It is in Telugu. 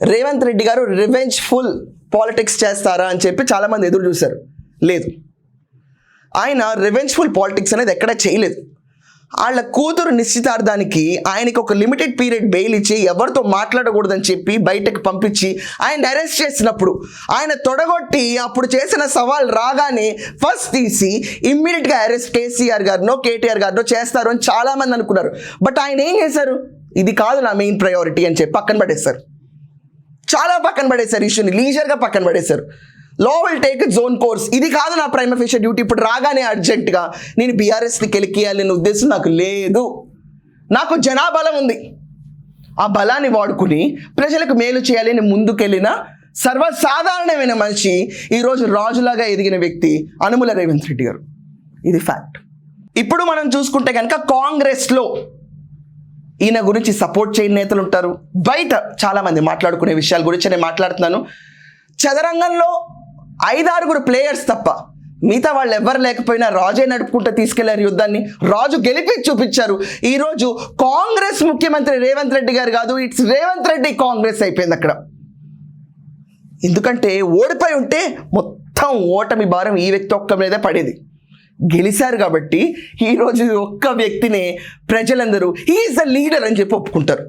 రేవంత్ రెడ్డి గారు రివెంజ్ఫుల్ పాలిటిక్స్ చేస్తారా అని చెప్పి చాలామంది ఎదురు చూశారు. లేదు, ఆయన రివెంజ్ఫుల్ పాలిటిక్స్ అనేది ఎక్కడా చేయలేదు. వాళ్ళ కూతురు నిశ్చితార్థానికి ఆయనకి ఒక లిమిటెడ్ పీరియడ్ బెయిల్ ఇచ్చి ఎవరితో మాట్లాడకూడదని చెప్పి బయటకు పంపించి ఆయన అరెస్ట్ చేసినప్పుడు ఆయన తొడగొట్టి అప్పుడు చేసిన సవాల్ రాగానే ఫస్ట్ తీసి ఇమ్మీడియట్గా అరెస్ట్ కేసీఆర్ గారినో కేటీఆర్ గారినో చేస్తారు అని చాలామంది అనుకున్నారు. బట్ ఆయన ఏం చేశారు, ఇది కాదు నా మెయిన్ ప్రయారిటీ అని చెప్పి పక్కన పడేశారు. చాలా పక్కన పడేశారు, ఇష్యూని లీజర్గా పక్కన పడేశారు. Law will take zone course, ఇది కాదు నా ప్రైమ్ అఫీషియల్ డ్యూటీ. ఇప్పుడు రాగానే అర్జెంటుగా నేను బీఆర్ఎస్ని గెలికియాలనే ఉద్దేశం నాకు లేదు. నాకు జనాబలం ఉంది, ఆ బలాన్ని వాడుకుని ప్రజలకు మేలు చేయాలని ముందుకెళ్ళిన సర్వసాధారణమైన మనిషి, ఈరోజు రాజులాగా ఎదిగిన వ్యక్తి అనుముల రేవంత్ రెడ్డి గారు. ఇది ఫ్యాక్ట్. ఇప్పుడు మనం చూసుకుంటే కనుక కాంగ్రెస్లో ఈయన గురించి సపోర్ట్ చేయని నేతలు ఉంటారు. బయట చాలామంది మాట్లాడుకునే విషయాల గురించి నేను మాట్లాడుతున్నాను. చదరంగంలో 5-6 ప్లేయర్స్ తప్ప మిగతా వాళ్ళు ఎవరు లేకపోయినా రాజే నడుపుకుంటూ తీసుకెళ్లారు యుద్ధాన్ని. రాజు గెలిపి చూపించారు. ఈరోజు కాంగ్రెస్ ముఖ్యమంత్రి రేవంత్ రెడ్డి గారు కాదు, ఇట్స్ రేవంత్ రెడ్డి కాంగ్రెస్ అయిపోయింది అక్కడ. ఎందుకంటే ఓడిపోయి ఉంటే మొత్తం ఓటమి భారం ఈ వ్యక్తి ఒక్క మీదే పడేది. గెలిచారు కాబట్టి ఈరోజు ఒక్క వ్యక్తినే ప్రజలందరూ హీ ఈజ్ ద లీడర్ అని చెప్పి ఒప్పుకుంటారు.